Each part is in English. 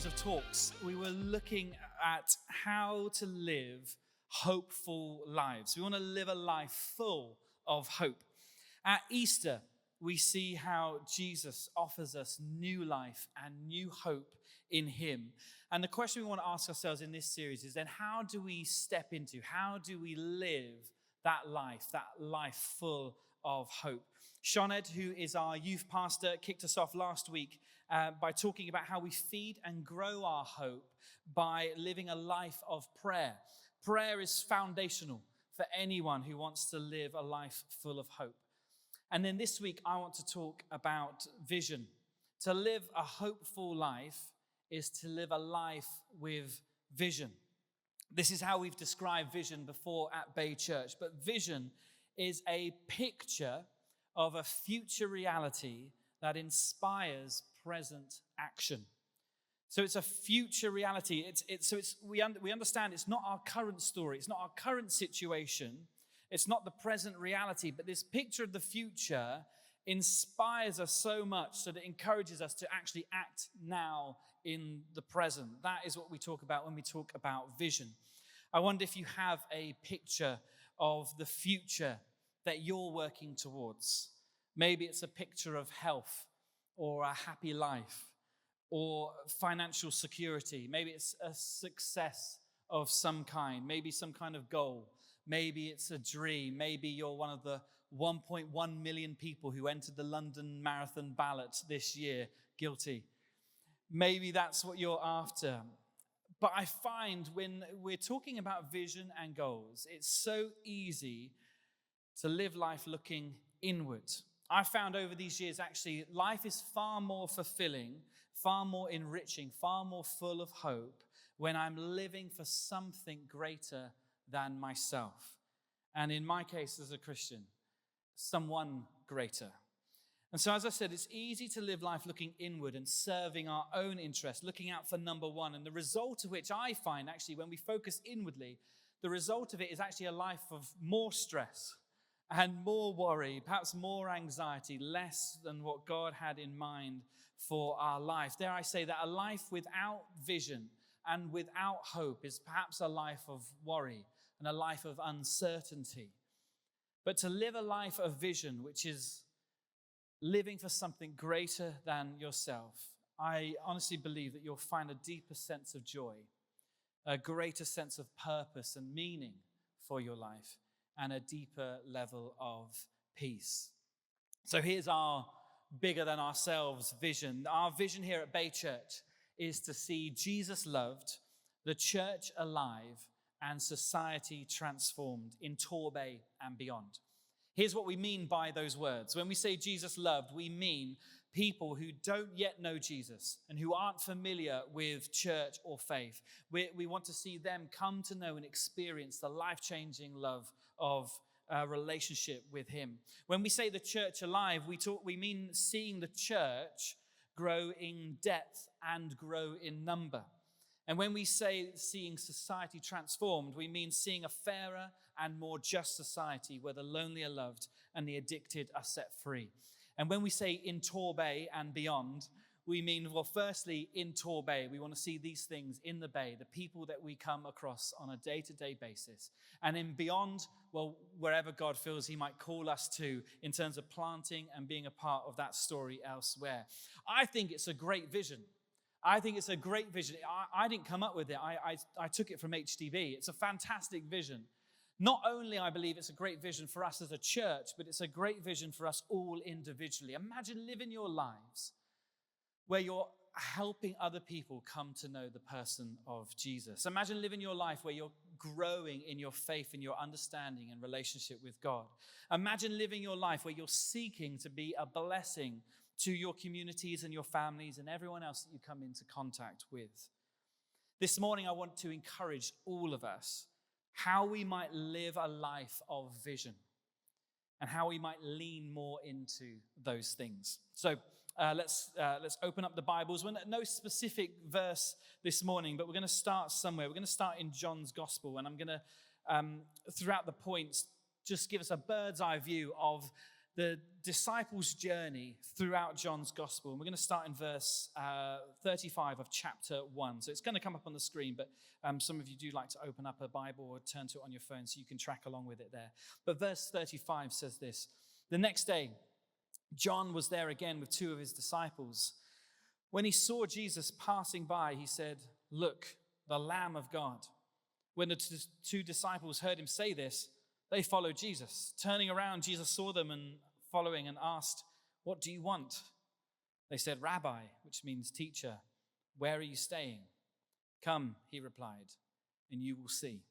series of talks, we were looking at how to live hopeful lives. We want to live a life full of hope. At Easter, we see how Jesus offers us new life and new hope in him. And the question we want to ask ourselves in this series is then, how do we step into, how do we live that life full of hope? Shoned, who is our youth pastor, kicked us off last week by talking about how we feed and grow our hope by living a life of prayer. Prayer is foundational for anyone who wants to live a life full of hope. And then this week, I want to talk about vision. To live a hopeful life is to live a life with vision. This is how we've described vision before at Bay Church. But vision is a picture of a future reality that inspires present action. So it's a future reality. We understand it's not our current story. It's not our current situation. It's not the present reality. But this picture of the future inspires us so much that it encourages us to actually act now in the present. That is what we talk about when we talk about vision. I wonder if you have a picture of the future that you're working towards. Maybe it's a picture of health or a happy life or financial security. Maybe it's a success of some kind, maybe some kind of goal. Maybe it's a dream. Maybe you're one of the 1.1 million people who entered the London Marathon ballot this year, guilty. Maybe that's what you're after. But I find when we're talking about vision and goals, it's so easy to live life looking inward. I found over these years, actually, life is far more fulfilling, far more enriching, far more full of hope when I'm living for something greater than myself. And in my case as a Christian, someone greater. And so, as I said, it's easy to live life looking inward and serving our own interests, looking out for number one. And the result of which I find, actually, when we focus inwardly, the result of it is actually a life of more stress and more worry, perhaps more anxiety, less than what God had in mind for our life. Dare I say that a life without vision and without hope is perhaps a life of worry and a life of uncertainty. But to live a life of vision, which is living for something greater than yourself, I honestly believe that you'll find a deeper sense of joy, a greater sense of purpose and meaning for your life, and a deeper level of peace. So here's our bigger than ourselves vision. Our vision here at Bay Church is to see Jesus loved, the church alive, and society transformed in Torbay and beyond. Here's what we mean by those words. When we say Jesus loved, we mean people who don't yet know Jesus and who aren't familiar with church or faith. We want to see them come to know and experience the life-changing love of a relationship with him. When we say the church alive, we mean seeing the church grow in depth and grow in number. And when we say seeing society transformed, we mean seeing a fairer and more just society where the lonely are loved and the addicted are set free. And when we say in Torbay and beyond, we mean, well, firstly, in Torbay, we want to see these things in the Bay, the people that we come across on a day-to-day basis. And in beyond, well, wherever God feels he might call us to in terms of planting and being a part of that story elsewhere. I think it's a great vision. I think it's a great vision. I didn't come up with it. I took it from HTB. It's a fantastic vision. Not only, I believe, it's a great vision for us as a church, but it's a great vision for us all individually. Imagine living your lives where you're helping other people come to know the person of Jesus. Imagine living your life where you're growing in your faith and your understanding and relationship with God. Imagine living your life where you're seeking to be a blessing to your communities and your families and everyone else that you come into contact with. This morning, I want to encourage all of us how we might live a life of vision and how we might lean more into those things. So let's open up the Bibles. We're no specific verse this morning, but we're going to start somewhere. We're going to start in John's Gospel, and I'm going to, throughout the points, just give us a bird's eye view of the disciples' journey throughout John's gospel. And we're going to start in verse 35 of chapter 1. So it's going to come up on the screen, but some of you do like to open up a Bible or turn to it on your phone so you can track along with it there. But verse 35 says this: "The next day, John was there again with two of his disciples. When he saw Jesus passing by, he said, 'Look, the Lamb of God.' When the two disciples heard him say this, they followed Jesus. Turning around, Jesus saw them and following and asked, 'What do you want?' They said, 'Rabbi,' which means teacher, 'where are you staying?' 'Come,' he replied, 'and you will see.'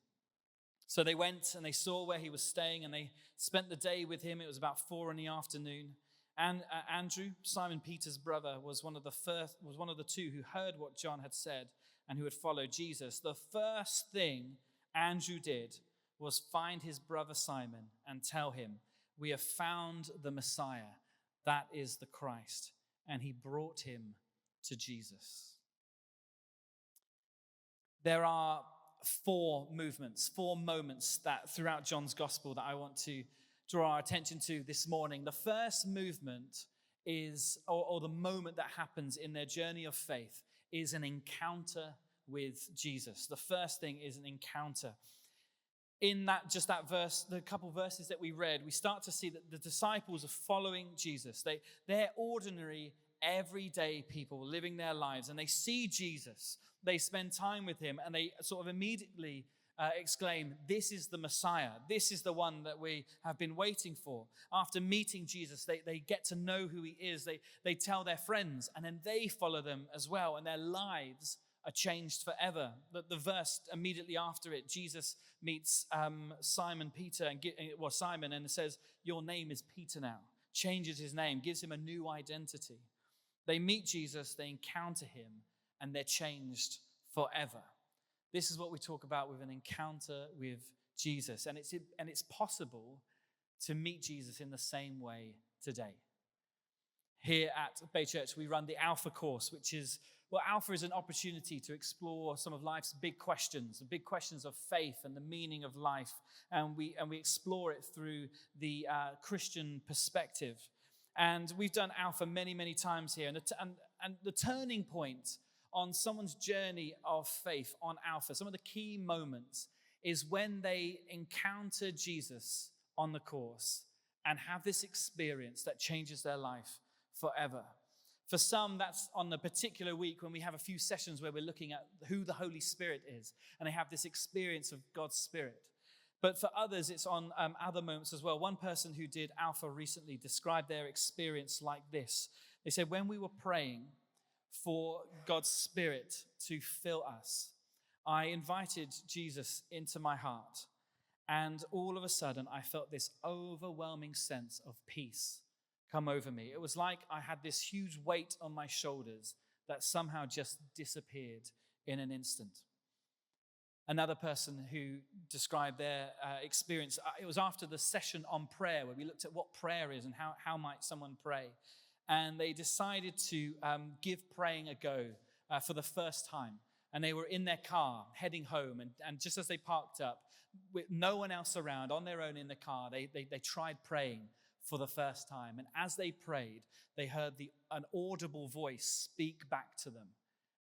So they went and they saw where he was staying, and they spent the day with him. It was about 4 PM. And Andrew, Simon Peter's brother, was one of the two who heard what John had said and who had followed Jesus. The first thing Andrew did was find his brother Simon and tell him, 'We have found the Messiah, that is the Christ.' And he brought him to Jesus." There are four moments that throughout John's gospel that I want to draw our attention to this morning. The first movement is, or the moment that happens in their journey of faith, is an encounter with Jesus. The first thing is an encounter. In that verse, the couple verses that we read, we start to see that the disciples are following Jesus. They're ordinary, everyday people living their lives, and they see Jesus. They spend time with him, and they sort of immediately exclaim, "This is the Messiah. This is the one that we have been waiting for." After meeting Jesus, they get to know who he is. They tell their friends, and then they follow them as well, and their lives are changed forever. The verse immediately after it, Jesus meets Simon and says, "Your name is Peter now." Changes his name, gives him a new identity. They meet Jesus, they encounter him, and they're changed forever. This is what we talk about with an encounter with Jesus. And it's possible to meet Jesus in the same way today. Here at Bay Church, we run the Alpha course, Alpha is an opportunity to explore some of life's big questions, the big questions of faith and the meaning of life. And we explore it through the Christian perspective. And we've done Alpha many, many times here. And the turning point on someone's journey of faith on Alpha, some of the key moments, is when they encounter Jesus on the course and have this experience that changes their life forever. For some, that's on the particular week when we have a few sessions where we're looking at who the Holy Spirit is, and they have this experience of God's Spirit. But for others, it's on other moments as well. One person who did Alpha recently described their experience like this. They said, "When we were praying for God's Spirit to fill us, I invited Jesus into my heart, and all of a sudden I felt this overwhelming sense of peace come over me. It was like I had this huge weight on my shoulders that somehow just disappeared in an instant." Another person who described their experience, it was after the session on prayer where we looked at what prayer is and how might someone pray. And they decided to give praying a go for the first time. And they were in their car heading home. And just as they parked up, with no one else around, on their own in the car, they tried praying for the first time. And as they prayed, they heard an audible voice speak back to them.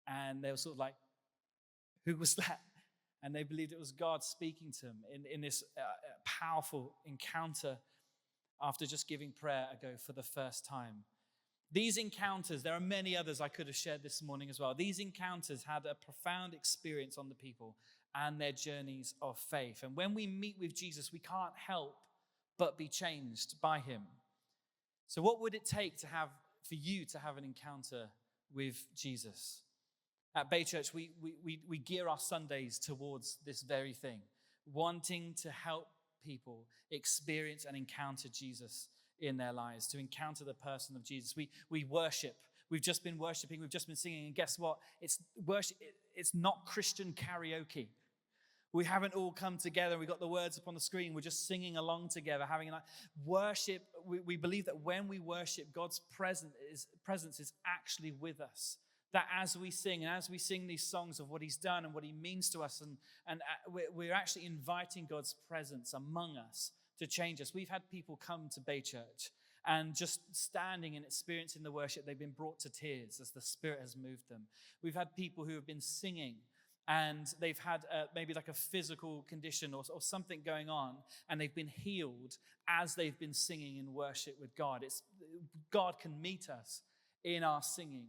And they were sort of like, "Who was that?" And they believed it was God speaking to them in this powerful encounter after just giving prayer a go for the first time. These encounters, there are many others I could have shared this morning as well. These encounters had a profound experience on the people and their journeys of faith. And when we meet with Jesus, we can't help but be changed by him. So what would it take for you to have an encounter with Jesus? At Bay Church, we gear our Sundays towards this very thing, wanting to help people experience and encounter Jesus in their lives, to encounter the person of Jesus. We worship. We've just been worshiping. We've just been singing. And guess what? It's not Christian karaoke. We haven't all come together. We've got the words up on the screen. We're just singing along together, having a worship. We believe that when we worship, God's presence is actually with us. That as we sing, and as we sing these songs of what he's done and what he means to us, and we're actually inviting God's presence among us to change us. We've had people come to Bay Church And just standing and experiencing the worship, they've been brought to tears as the Spirit has moved them. We've had people who have been singing and they've had maybe like a physical condition or something going on, and they've been healed as they've been singing in worship with God. God can meet us in our singing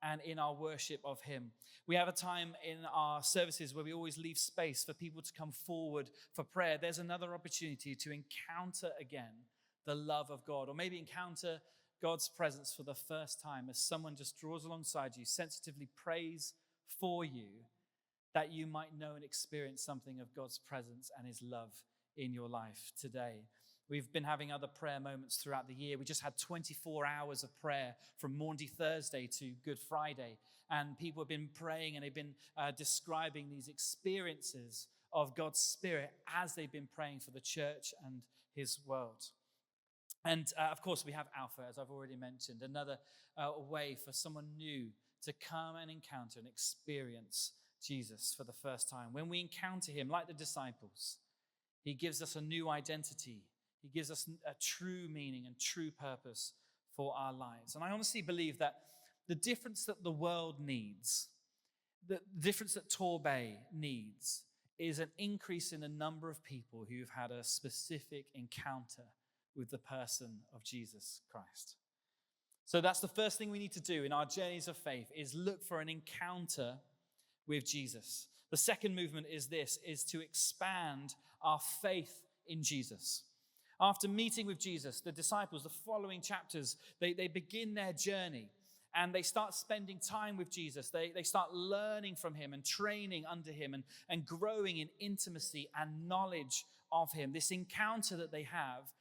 and in our worship of him. We have a time in our services where we always leave space for people to come forward for prayer. There's another opportunity to encounter again the love of God, or maybe encounter God's presence for the first time as someone just draws alongside you, sensitively prays for you, that you might know and experience something of God's presence and his love in your life today. We've been having other prayer moments throughout the year. We just had 24 hours of prayer from Maundy Thursday to Good Friday. And people have been praying and they've been describing these experiences of God's Spirit as they've been praying for the church and his world. And of course, we have Alpha, as I've already mentioned, another way for someone new to come and encounter and experience Jesus for the first time. When we encounter him, like the disciples, he gives us a new identity. He gives us a true meaning and true purpose for our lives. And I honestly believe that the difference that the world needs, the difference that Torbay needs, is an increase in the number of people who've had a specific encounter with the person of Jesus Christ. So that's the first thing we need to do in our journeys of faith, is look for an encounter with Jesus. The second movement is to expand our faith in Jesus. After meeting with Jesus, the disciples, the following chapters, they begin their journey and they start spending time with Jesus. They start learning from him and training under him and growing in intimacy and knowledge of him. This encounter that they have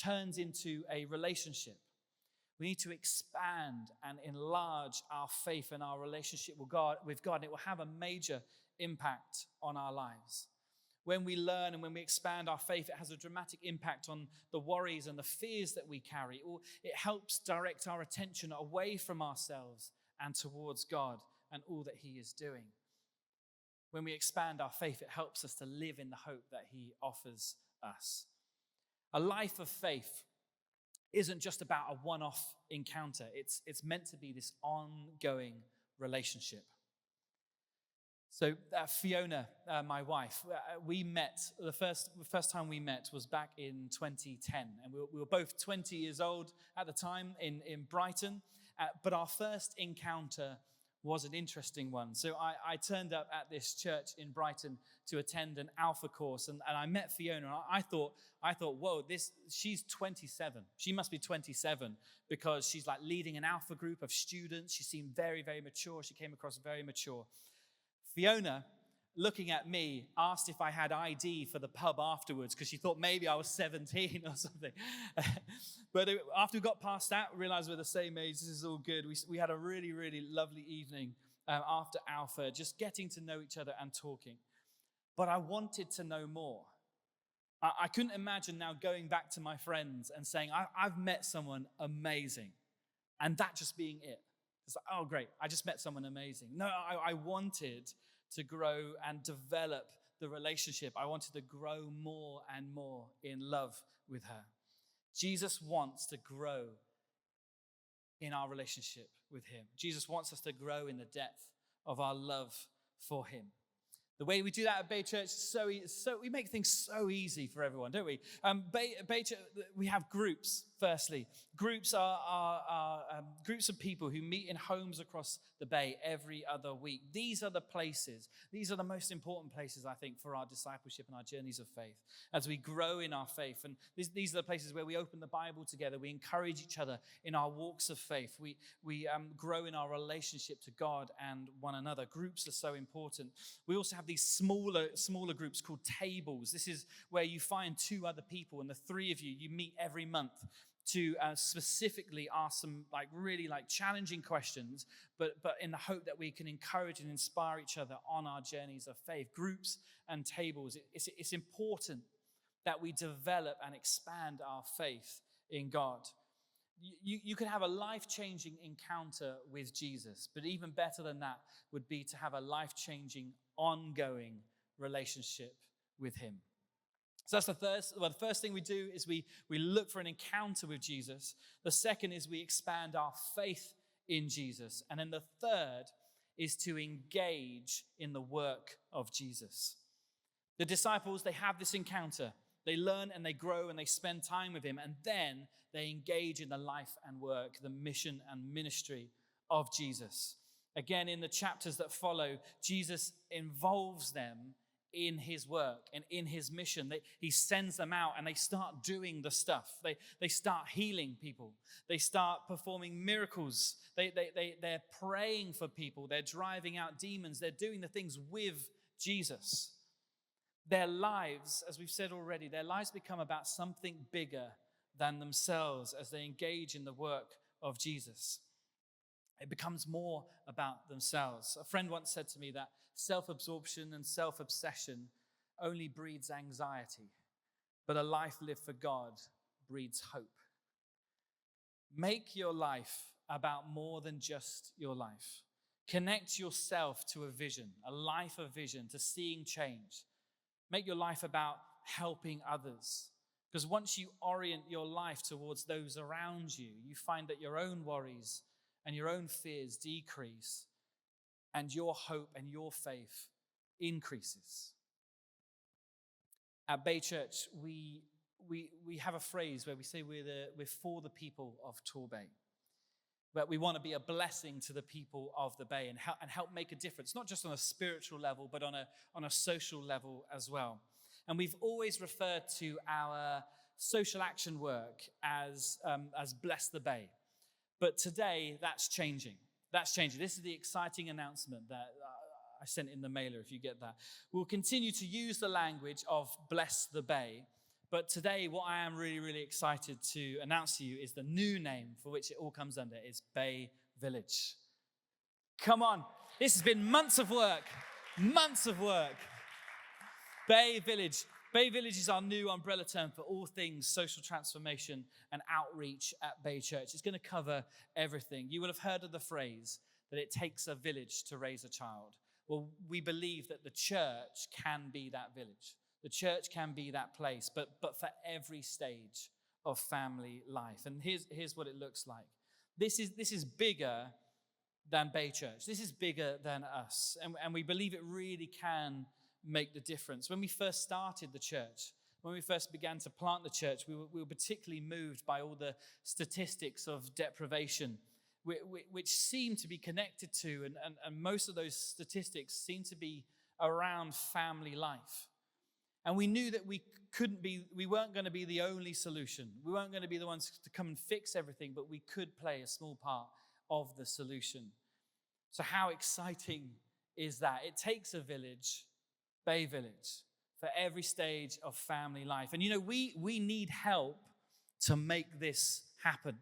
turns into a relationship. We need to expand and enlarge our faith and our relationship with God, and it will have a major impact on our lives. When we learn and when we expand our faith, it has a dramatic impact on the worries and the fears that we carry. It helps direct our attention away from ourselves and towards God and all that he is doing. When we expand our faith, it helps us to live in the hope that he offers us. A life of faith isn't just about a one-off encounter. It's meant to be this ongoing relationship. So Fiona, my wife, we met, the first time we met was back in 2010. And we were both 20 years old at the time in Brighton. But our first encounter was an interesting one. So I turned up at this church in Brighton to attend an Alpha course, and I met Fiona. And I thought, whoa, she's 27. She must be 27 because she's like leading an Alpha group of students. She seemed very, very mature. She came across very mature. Fiona, looking at me, asked if I had ID for the pub afterwards because she thought maybe I was 17 or something. But after we got past that, we realized we're the same age. This is all good. We had a really, really lovely evening after Alpha, just getting to know each other and talking. But I wanted to know more. I couldn't imagine now going back to my friends and saying, I've met someone amazing. And that just being it. It's like, oh, great, I just met someone amazing. No, I wanted to grow and develop the relationship. I wanted to grow more and more in love with her. Jesus wants to grow in our relationship with him. Jesus wants us to grow in the depth of our love for him. The way we do that at Bay Church, we make things so easy for everyone, don't we? Bay Church, we have groups, firstly. Groups are groups of people who meet in homes across the Bay every other week. These are the places. These are the most important places, I think, for our discipleship and our journeys of faith as we grow in our faith. And these are the places where we open the Bible together. We encourage each other in our walks of faith. We grow in our relationship to God and one another. Groups are so important. We also have these smaller groups called tables. This is where you find two other people, and the three of you meet every month to specifically ask some really challenging questions, but in the hope that we can encourage and inspire each other on our journeys of faith. Groups and tables, it's important that we develop and expand our faith in God. You can have a life-changing encounter with Jesus, but even better than that would be to have a life-changing, ongoing relationship with him. So that's the first thing we do is we look for an encounter with Jesus. The second is we expand our faith in Jesus. And then the third is to engage in the work of Jesus. The disciples, they have this encounter. They learn and they grow and they spend time with him. And then they engage in the life and work, the mission and ministry of Jesus. Again, in the chapters that follow, Jesus involves them in his work and in his mission. He sends them out and they start doing the stuff. They start healing people. They start performing miracles. They're praying for people. They're driving out demons. They're doing the things with Jesus. Their lives, as we've said already, their lives become about something bigger than themselves as they engage in the work of Jesus. It becomes more about themselves. A friend once said to me that self-absorption and self-obsession only breeds anxiety, but a life lived for God breeds hope. Make your life about more than just your life. Connect yourself to a vision, a life of vision, to seeing change. Make your life about helping others. Because once you orient your life towards those around you, you find that your own worries and your own fears decrease, and your hope and your faith increases. At Bay Church, we have a phrase where we say we're for the people of Torbay. But we want to be a blessing to the people of the Bay and help make a difference, not just on a spiritual level, but on a social level as well. And we've always referred to our social action work as Bless the Bay. But today, that's changing. That's changing. This is the exciting announcement that I sent in the mailer, if you get that. We'll continue to use the language of Bless the Bay. But today, what I am really, really excited to announce to you is the new name for which it all comes under is Bay Village. Come on. This has been months of work. Months of work. Bay Village. Bay Village is our new umbrella term for all things social transformation and outreach at Bay Church. It's going to cover everything. You will have heard of the phrase that it takes a village to raise a child. Well, we believe that the church can be that village. The church can be that place, but for every stage of family life. And here's what it looks like. This is bigger than Bay Church. This is bigger than us. And we believe it really can make the difference. When we first started the church, when we first began to plant the church, we were particularly moved by all the statistics of deprivation, which seem to be connected to, and most of those statistics seem to be around family life. And we knew that we weren't going to be the only solution. We weren't going to be the ones to come and fix everything, but we could play a small part of the solution. So how exciting is that? It takes a village, Bay Village, for every stage of family life. And we need help to make this happen.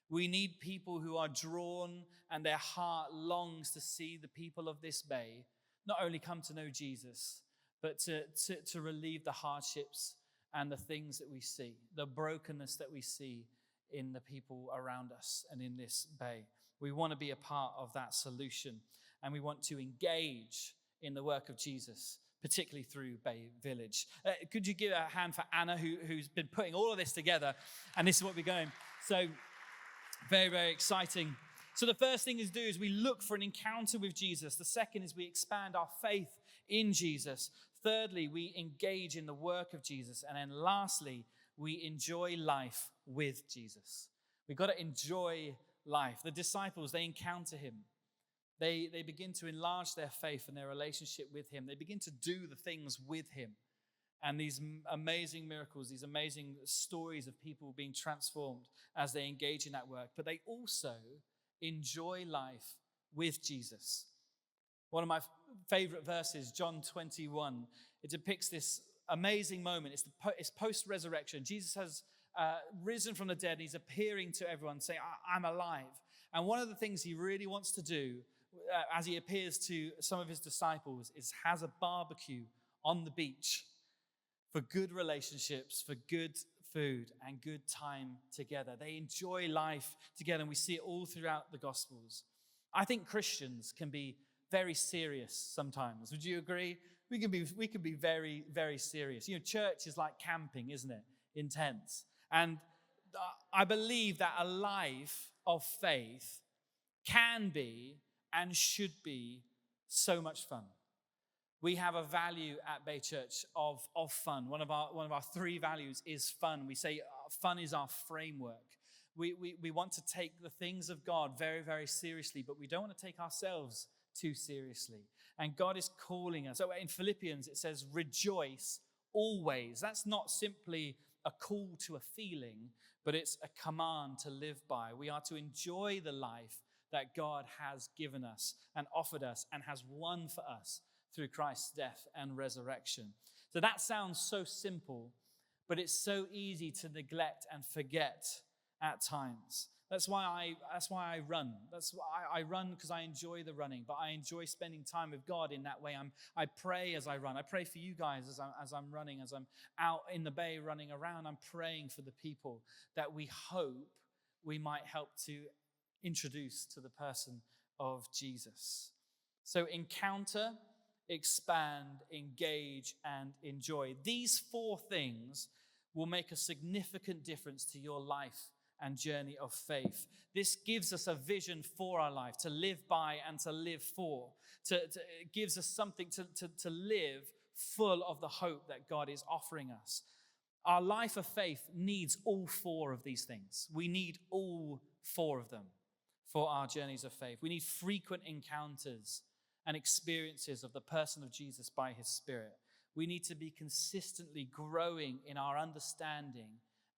We need people who are drawn and their heart longs to see the people of this bay not only come to know Jesus, but to relieve the hardships and the things that we see, the brokenness that we see in the people around us and in this bay. We want to be a part of that solution, and we want to engage in the work of Jesus, particularly through Bay Village. Could you give a hand for Anna, who's been putting all of this together, and this is what we're going. So very, very exciting. So the first thing is we look for an encounter with Jesus. The second is we expand our faith in Jesus. Thirdly, we engage in the work of Jesus. And then lastly, we enjoy life with Jesus. We've got to enjoy life. The disciples, they encounter him. They begin to enlarge their faith and their relationship with him. They begin to do the things with him. And these amazing miracles, these amazing stories of people being transformed as they engage in that work. But they also enjoy life with Jesus. One of my favorite verses, John 21, it depicts this amazing moment. It's post-resurrection. Jesus has risen from the dead, and he's appearing to everyone, saying, I'm alive. And one of the things he really wants to do as he appears to some of his disciples is has a barbecue on the beach for good relationships, for good food and good time together. They enjoy life together, and we see it all throughout the Gospels. I think Christians can be very serious sometimes. Would you agree? we can be very, very serious. Church is like camping, isn't it? Intense. And I believe that a life of faith can be and should be so much fun. We have a value at Bay Church of fun. One of our three values is fun. We say fun is our framework. We want to take the things of God very, very seriously, but we don't want to take ourselves too seriously. And God is calling us. So in Philippians, it says, rejoice always. That's not simply a call to a feeling, but it's a command to live by. We are to enjoy the life that God has given us and offered us and has won for us through Christ's death and resurrection. So that sounds so simple, but it's so easy to neglect and forget at times. That's why I run. That's why I run, because I enjoy the running, but I enjoy spending time with God in that way. I pray as I run. I pray for you guys as I'm running, as I'm out in the bay running around. I'm praying for the people that we hope we might help to introduce to the person of Jesus. So encounter, expand, engage, and enjoy. These four things will make a significant difference to your life and journey of faith. This gives us a vision for our life to live by and to live for. It gives us something to live full of the hope that God is offering us. Our life of faith needs all four of these things. We need all four of them for our journeys of faith. We need frequent encounters and experiences of the person of Jesus by his Spirit. We need to be consistently growing in our understanding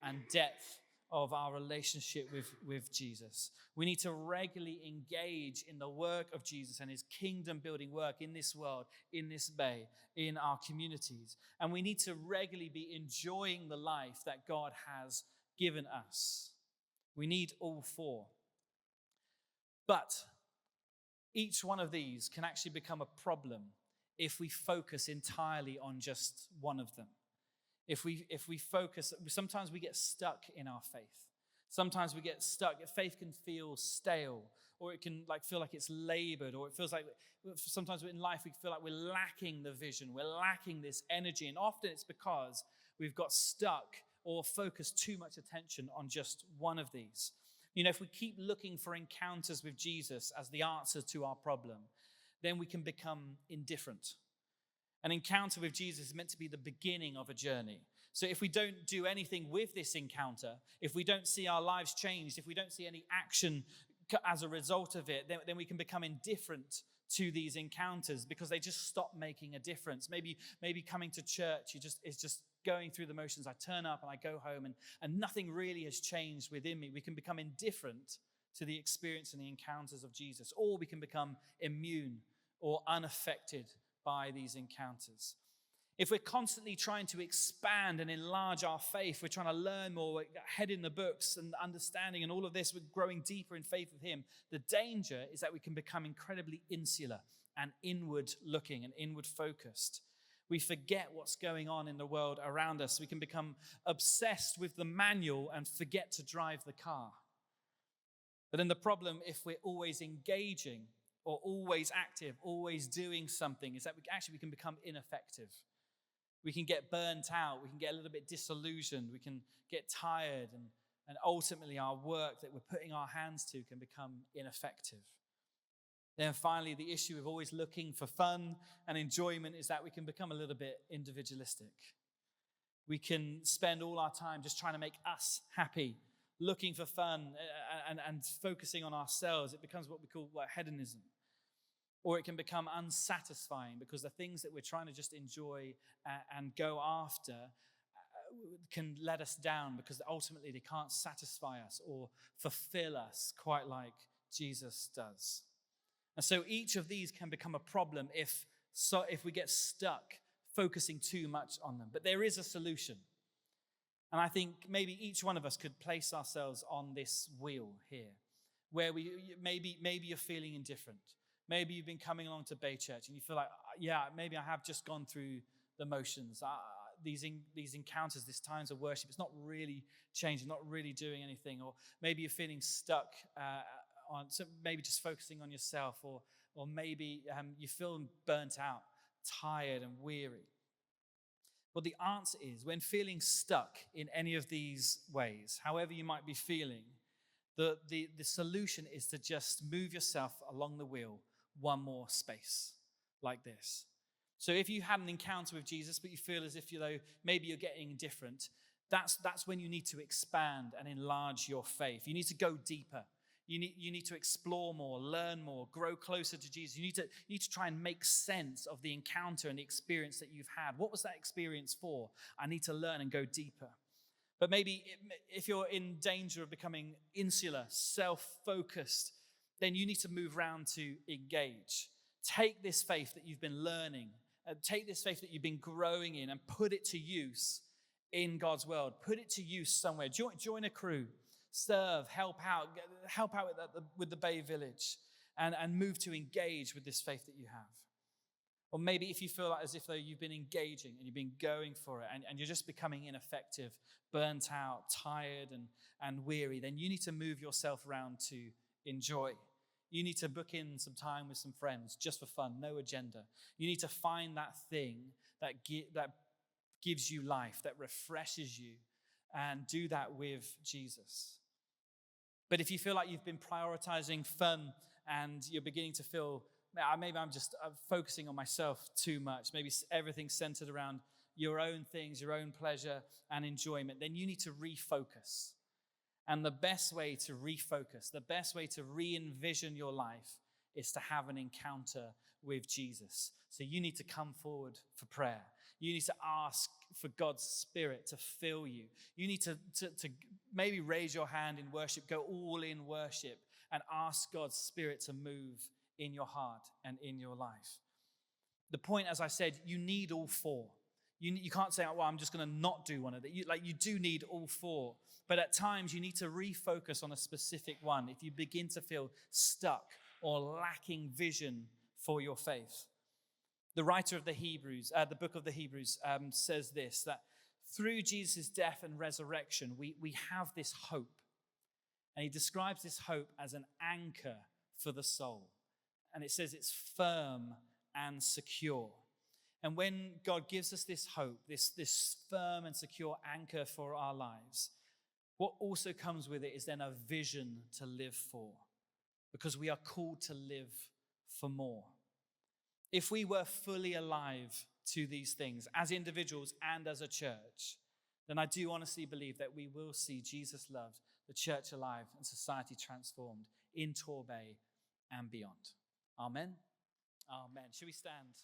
and depth of our relationship with Jesus. We need to regularly engage in the work of Jesus and his kingdom building work in this world, in this bay, in our communities. And we need to regularly be enjoying the life that God has given us. We need all four. But each one of these can actually become a problem if we focus entirely on just one of them. If we focus, sometimes we get stuck in our faith. Sometimes we get stuck. Faith can feel stale, or it can feel like it's labored, or it feels like sometimes in life we feel like we're lacking the vision, we're lacking this energy, and often it's because we've got stuck or focused too much attention on just one of these. If we keep looking for encounters with Jesus as the answer to our problem, then we can become indifferent. An encounter with Jesus is meant to be the beginning of a journey. So if we don't do anything with this encounter, if we don't see our lives changed, if we don't see any action as a result of it, then we can become indifferent to these encounters because they just stop making a difference. Maybe coming to church, it's just going through the motions. I turn up and I go home and nothing really has changed within me. We can become indifferent to the experience and the encounters of Jesus, or we can become immune or unaffected by these encounters. If we're constantly trying to expand and enlarge our faith, we're trying to learn more, we're head in the books and understanding and all of this, we're growing deeper in faith with him. The danger is that we can become incredibly insular and inward looking and inward focused. We forget what's going on in the world around us. We can become obsessed with the manual and forget to drive the car. But then the problem, if we're always engaging or always active, always doing something, is that we can become ineffective. We can get burnt out. We can get a little bit disillusioned. We can get tired. And ultimately, our work that we're putting our hands to can become ineffective. Then finally, the issue of always looking for fun and enjoyment is that we can become a little bit individualistic. We can spend all our time just trying to make us happy, looking for fun and focusing on ourselves. It becomes what we call hedonism. Or it can become unsatisfying because the things that we're trying to just enjoy and go after can let us down because ultimately they can't satisfy us or fulfill us quite like Jesus does. And so each of these can become a problem if we get stuck focusing too much on them. But there is a solution. And I think maybe each one of us could place ourselves on this wheel here, where maybe you're feeling indifferent. Maybe you've been coming along to Bay Church and you feel like, maybe I have just gone through the motions. These encounters, these times of worship, it's not really changing, not really doing anything. Or maybe you're feeling stuck maybe just focusing on yourself, or maybe you feel burnt out tired and weary? Well, the answer is, when feeling stuck in any of these ways, however you might be feeling, the solution is to just move yourself along the wheel one more space, like this. So if you had an encounter with Jesus, but you feel as if maybe you're getting indifferent, that's when you need to expand and enlarge your faith. You need to go deeper. You need to explore more, learn more, grow closer to Jesus. You need to try and make sense of the encounter and the experience that you've had. What was that experience for? I need to learn and go deeper. But maybe if you're in danger of becoming insular, self-focused, then you need to move around to engage. Take this faith that you've been learning, take this faith that you've been growing in, and put it to use in God's world. Put it to use somewhere. Join a crew. Serve, help out with the Bay Village, and move to engage with this faith that you have. Or maybe if you feel as if though you've been engaging and you've been going for it and you're just becoming ineffective, burnt out, tired and weary, then you need to move yourself around to enjoy. You need to book in some time with some friends just for fun, no agenda. You need to find that thing that gives you life, that refreshes you, and do that with Jesus. But if you feel like you've been prioritizing fun and you're beginning to feel, maybe I'm focusing on myself too much, maybe everything's centered around your own things, your own pleasure and enjoyment, then you need to refocus. And the best way to refocus, the best way to re-envision your life is to have an encounter with Jesus. So you need to come forward for prayer. You need to ask for God's Spirit to fill you. You need to maybe raise your hand in worship, go all in worship, and ask God's Spirit to move in your heart and in your life. The point, as I said, you need all four. You can't say, well, I'm just going to not do one of them. You do need all four. But at times, you need to refocus on a specific one if you begin to feel stuck or lacking vision for your faith. The writer of the book of the Hebrews says this, that through Jesus' death and resurrection, we have this hope. And he describes this hope as an anchor for the soul. And it says it's firm and secure. And when God gives us this hope, this firm and secure anchor for our lives, what also comes with it is then a vision to live for, because we are called to live for more. If we were fully alive to these things as individuals and as a church, then I do honestly believe that we will see Jesus loved, the church alive, and society transformed in Torbay and beyond. Amen. Amen. Should we stand?